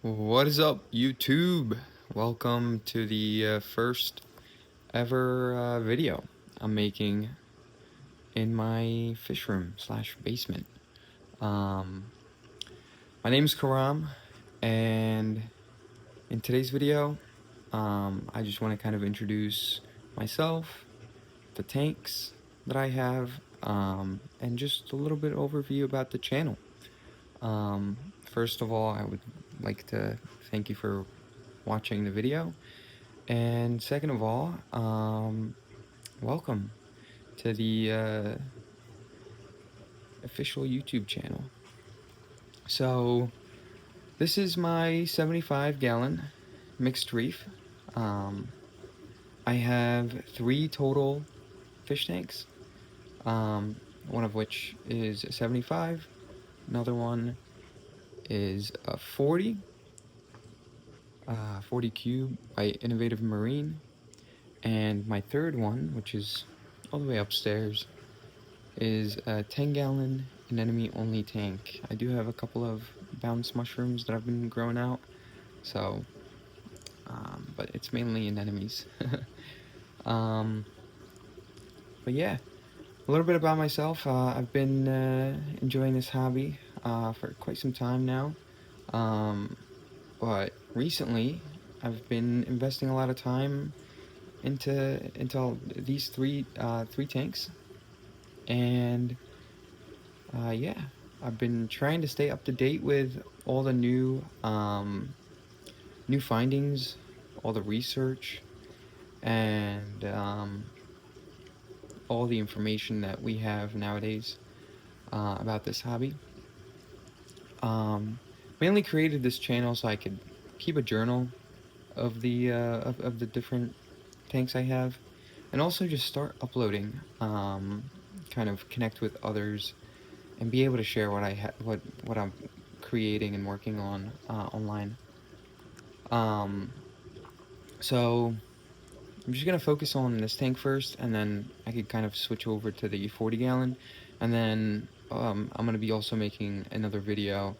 What is up, YouTube? Welcome to the first ever video I'm making in my fish room slash basement. Um, my name is Karam, and in today's video, I just want to kind of introduce myself, the tanks that I have, and just a little bit overview about the channel. First of all, I would like to thank you for watching the video. And second of all, welcome to the official YouTube channel. So this is my 75-gallon mixed reef. Um, I have 3 total fish tanks, one of which is a 75, another one is a 40 cube by Innovative Marine, and my third one, which is all the way upstairs, is a 10-gallon anemone only tank. I do have a couple of bounce mushrooms that I've been growing out, so but it's mainly anemones. um, but yeah, a little bit about myself. I've been enjoying this hobby for quite some time now, but recently I've been investing a lot of time into these three tanks, and yeah, I've been trying to stay up to date with all the new findings, all the research, and all the information that we have nowadays about this hobby. Mainly created this channel so I could keep a journal of the of the different tanks I have, and also just start uploading, kind of connect with others, and be able to share what I'm creating and working on online. So I'm just gonna focus on this tank first, and then I could kind of switch over to the 40-gallon, and then I'm gonna be also making another video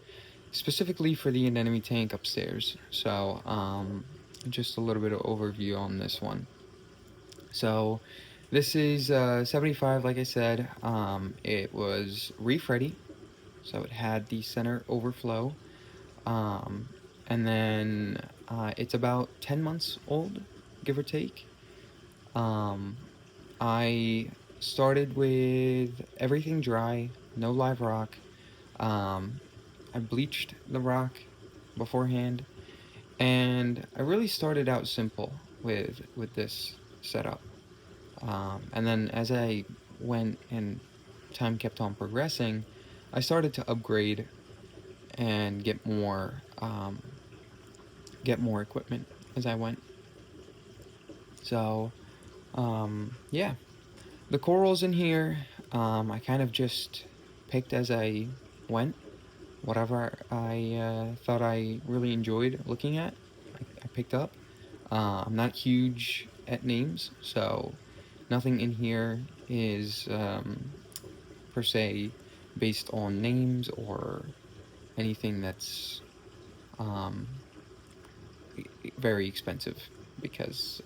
specifically for the anemone tank upstairs. So just a little bit of overview on this one. So this is 75, like I said. It was reef ready, so it had the center overflow, and then it's about 10 months old, give or take. I started with everything dry, no live rock. I bleached the rock beforehand, and I really started out simple with this setup. And then as I went and time kept on progressing, I started to upgrade and get more equipment as I went. So yeah, the corals in here, I kind of just picked as I went. Whatever I thought I really enjoyed looking at, I picked up. I'm not huge at names, so nothing in here is per se based on names or anything that's um, very expensive, because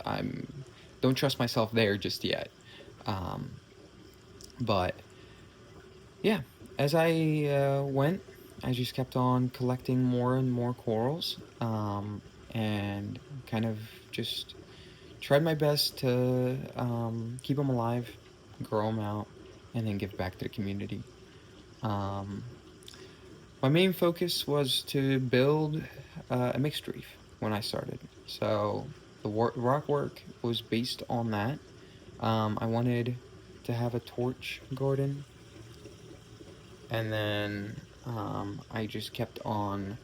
don't trust myself there just yet. But yeah, as I went, I just kept on collecting more and more corals, and kind of just tried my best to keep them alive, grow them out, and then give back to the community. My main focus was to build a mixed reef when I started. So the rock work was based on that. I wanted to have a torch garden, and then I just kept on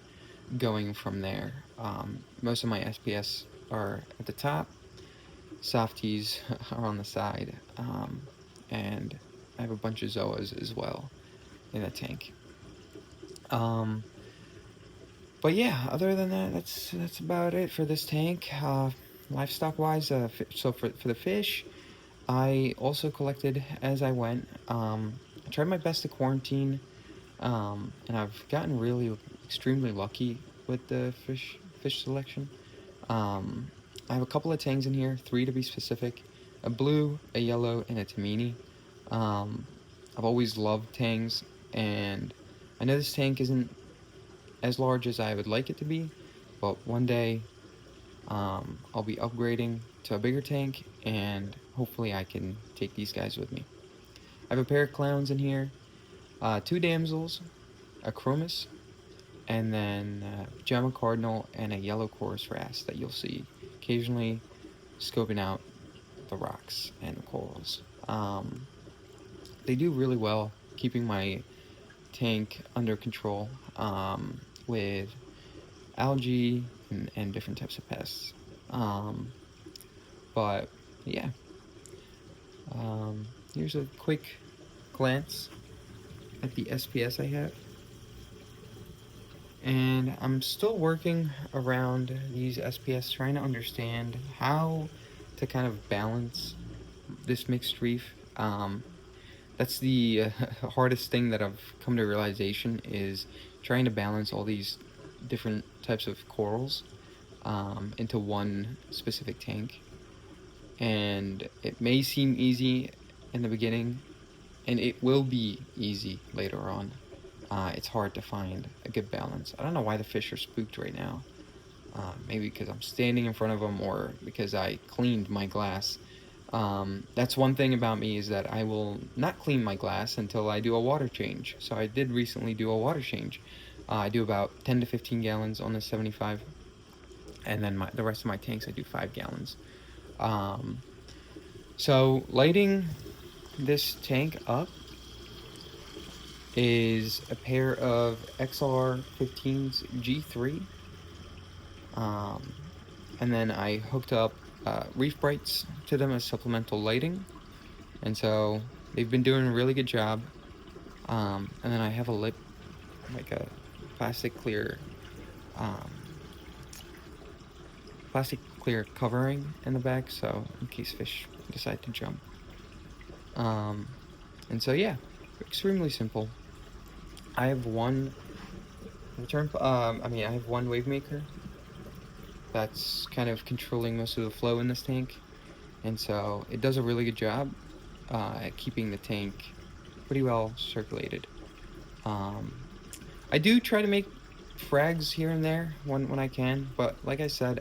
going from there. Most of my SPS are at the top, softies are on the side, and I have a bunch of zoas as well in the tank. But yeah, other than that, that's about it for this tank. Livestock wise, so for the fish, I also collected as I went. I tried my best to quarantine, and I've gotten really extremely lucky with the fish selection. I have a couple of tangs in here, 3 to be specific, a blue, a yellow, and a tamini. Um, I've always loved tangs, and I know this tank isn't as large as I would like it to be, but one day I'll be upgrading to a bigger tank, and hopefully I can take these guys with me. I have a pair of clowns in here, 2 damsels, a chromis, and then Gemma Cardinal and a yellow chorus wrasse that you'll see occasionally scoping out the rocks and the corals. They do really well keeping my tank under control with algae and different types of pests. But yeah, here's a quick glance at the SPS I have. And I'm still working around these SPS, trying to understand how to kind of balance this mixed reef. That's the hardest thing that I've come to realization, is trying to balance all these different types of corals into one specific tank. And it may seem easy in the beginning, and it will be easy later on. It's hard to find a good balance. I don't know why the fish are spooked right now. Maybe because I'm standing in front of them, or because I cleaned my glass. That's one thing about me, is that I will not clean my glass until I do a water change. So I did recently do a water change. I do about 10 to 15 gallons on the 75. And then the rest of my tanks I do 5 gallons. So lighting this tank up is a pair of XR15s G3, and then I hooked up Reef brights to them as supplemental lighting, and so they've been doing a really good job. And then I have a lip, like a plastic clear covering in the back, so in case fish decide to jump. And so yeah, extremely simple. I have one I have one wave maker that's kind of controlling most of the flow in this tank, and so it does a really good job at keeping the tank pretty well circulated. I do try to make frags here and there when I can, but like I said,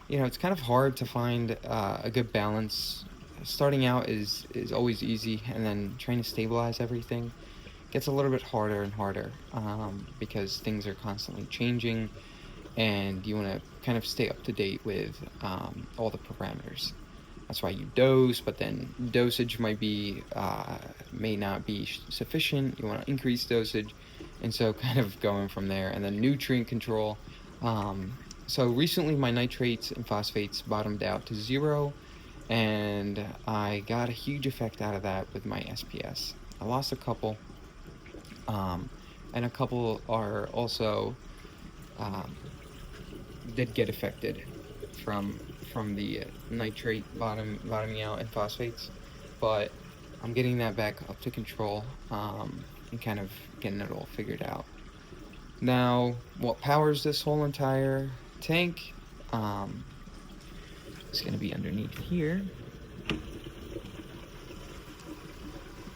it's kind of hard to find a good balance. Starting out is always easy, and then trying to stabilize everything gets a little bit harder and harder, because things are constantly changing, and you want to kind of stay up to date with all the parameters. That's why you dose, but then dosage may not be sufficient. You want to increase dosage, and so kind of going from there. And then nutrient control. So recently my nitrates and phosphates bottomed out to 0, and I got a huge effect out of that with my SPS. I lost a couple, and a couple are also did get affected from the nitrate bottoming out and phosphates, but I'm getting that back up to control, and kind of getting it all figured out. Now, what powers this whole entire tank is going to be underneath here,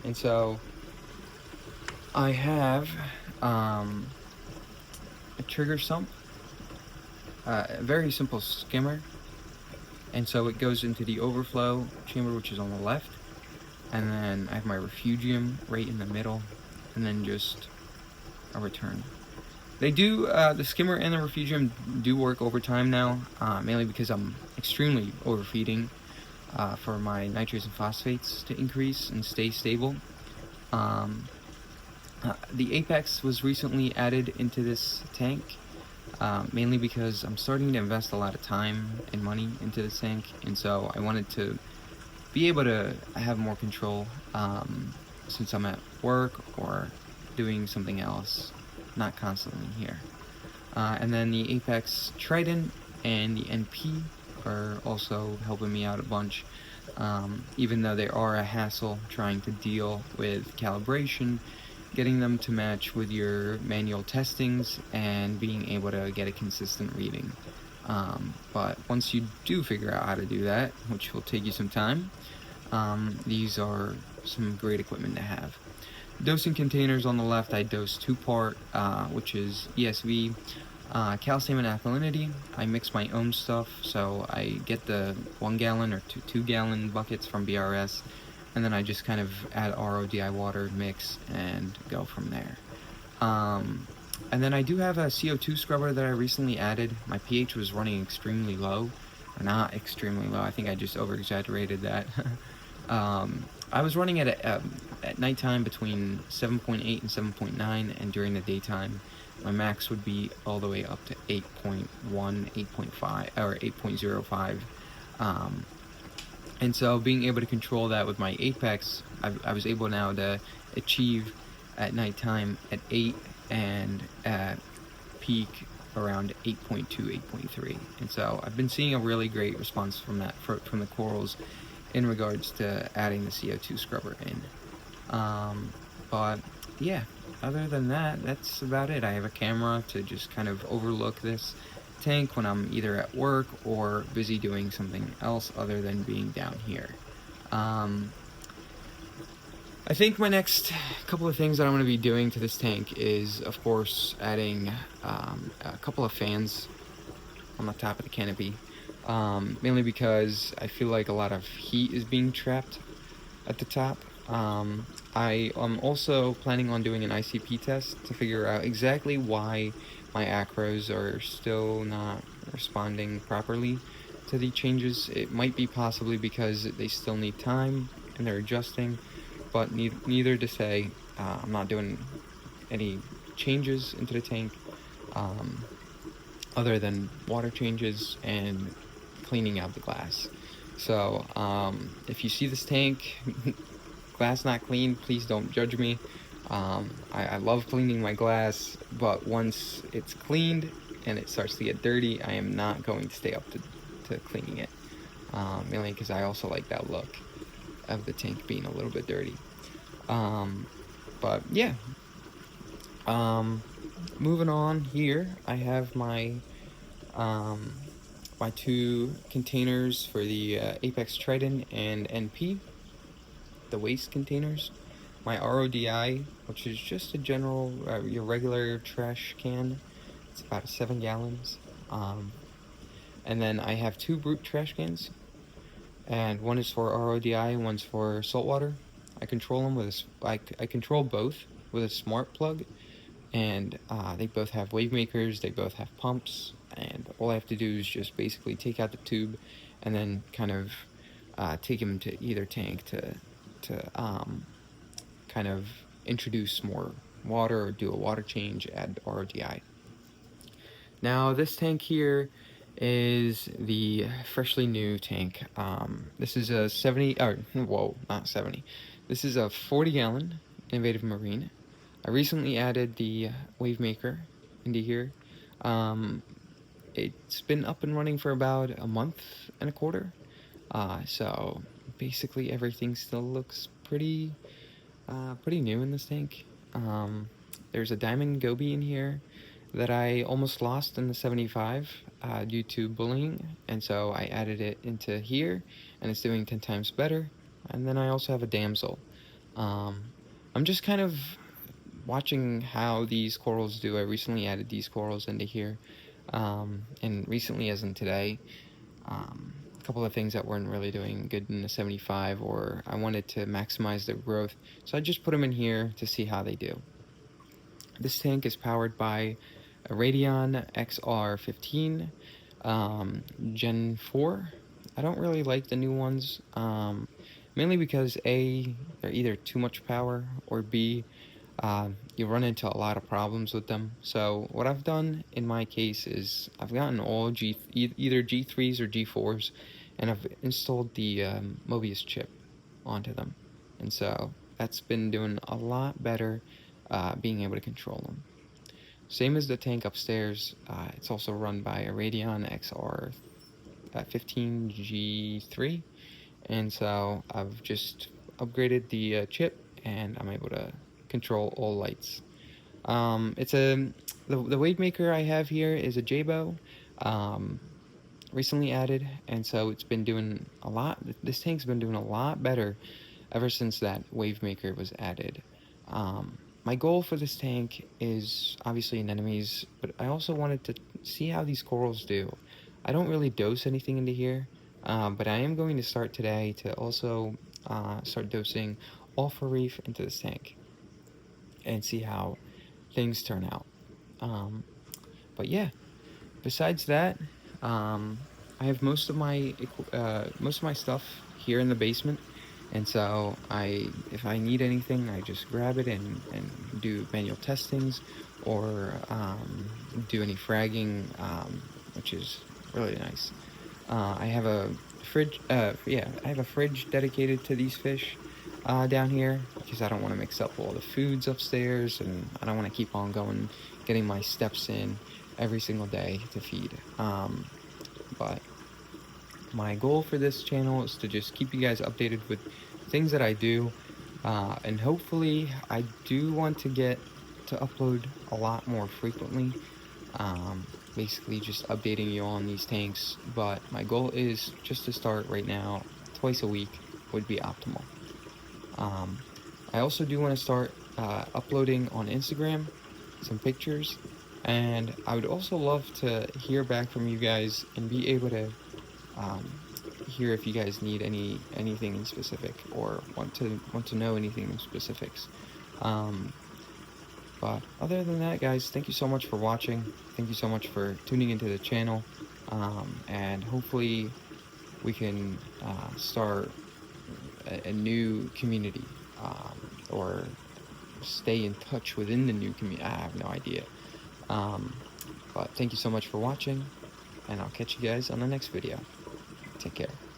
and so I have a trigger sump, a very simple skimmer, and so it goes into the overflow chamber, which is on the left, and then I have my refugium right in the middle, and then just a return. They do, the skimmer and the refugium do work overtime now, mainly because I'm extremely overfeeding for my nitrates and phosphates to increase and stay stable. The Apex was recently added into this tank, mainly because I'm starting to invest a lot of time and money into this tank, and so I wanted to be able to have more control since I'm at work or doing something else, not constantly here. And then the Apex Trident and the NP are also helping me out a bunch, even though they are a hassle trying to deal with calibration getting them to match with your manual testings and being able to get a consistent reading. But once you do figure out how to do that, which will take you some time, these are some great equipment to have. Dosing containers on the left, I dose 2-part, which is ESV, calcium and alkalinity. I mix my own stuff, so I get the 1 gallon or 2 gallon buckets from BRS, and then I just kind of add RODI water, mix, and go from there. And then I do have a CO2 scrubber that I recently added. My pH was running extremely low, or not extremely low, I think I just over-exaggerated that. I was running at nighttime between 7.8 and 7.9, and during the daytime, my max would be all the way up to 8.1, 8.5, or 8.05. And so being able to control that with my Apex, I was able now to achieve at nighttime at 8 and at peak around 8.2, 8.3. And so I've been seeing a really great response from that, from the corals in regards to adding the CO2 scrubber in. But yeah, other than that, that's about it. I have a camera to just kind of overlook this tank when I'm either at work or busy doing something else other than being down here. I think my next couple of things that I'm going to be doing to this tank is, of course, adding a couple of fans on the top of the canopy, mainly because I feel like a lot of heat is being trapped at the top. I am also planning on doing an ICP test to figure out exactly why my acros are still not responding properly to the changes. It might be possibly because they still need time and they're adjusting, but neither to say. I'm not doing any changes into the tank other than water changes and cleaning out the glass. So if you see this tank glass not clean, please don't judge me. I love cleaning my glass, but once it's cleaned and it starts to get dirty, I am not going to stay up to cleaning it, mainly because I also like that look of the tank being a little bit dirty. But yeah, moving on here, I have my my 2 containers for the Apex Trident and NP, the waste containers. My RODI, which is just a general, your regular trash can. It's about 7 gallons. And then I have 2 brute trash cans, and one is for RODI and one's for saltwater. I control them with I control both with a smart plug, and they both have wave makers, they both have pumps, and all I have to do is just basically take out the tube and then kind of take them to either tank to kind of introduce more water or do a water change, add RODI. Now this tank here is the freshly new tank. This is a 70, or whoa, not 70. This is a 40 gallon Innovative Marine. I recently added the wave maker into here. It's been up and running for about a month and a quarter. So basically everything still looks pretty new in this tank. There's a diamond goby in here that I almost lost in the 75 due to bullying, and so I added it into here, and it's doing 10 times better. And then I also have a damsel. I'm just kind of watching how these corals do. I recently added these corals into here, and recently, as in today, a couple of things that weren't really doing good in the 75, or I wanted to maximize their growth, so I just put them in here to see how they do. This tank is powered by a Radeon XR15 Gen 4. I don't really like the new ones, mainly because A, they're either too much power, or B, you run into a lot of problems with them. So what I've done in my case is I've gotten all either G3s or G4s, and I've installed the Mobius chip onto them. And so that's been doing a lot better, being able to control them. Same as the tank upstairs, it's also run by a Radeon XR15 G3, and so I've just upgraded the chip, and I'm able to control all lights. It's the wave maker I have here is a Jabo, um, recently added, and so it's been doing a lot. This tank's been doing a lot better ever since that wave maker was added. My goal for this tank is obviously anemones, but I also wanted to see how these corals do. I don't really dose anything into here, but I am going to start today to also start dosing all for Reef into this tank and see how things turn out. Um, but yeah, besides that, I have most of my stuff here in the basement, and so if I need anything, I just grab it and do manual testings, or do any fragging, which is really nice. I have a fridge. Yeah, I have a fridge dedicated to these fish down here because I don't want to mix up all the foods upstairs, and I don't want to keep on going, getting my steps in every single day to feed. But my goal for this channel is to just keep you guys updated with things that I do, and hopefully I do want to get to upload a lot more frequently. Basically just updating you on these tanks, but my goal is just to start right now twice a week would be optimal. I also do want to start uploading on Instagram some pictures, and I would also love to hear back from you guys and be able to hear if you guys need anything in specific, or want to know anything in specifics. But other than that, guys, thank you so much for watching. Thank you so much for tuning into the channel, and hopefully we can start a new community, or stay in touch within the new community. I have no idea. But thank you so much for watching, and I'll catch you guys on the next video. Take care.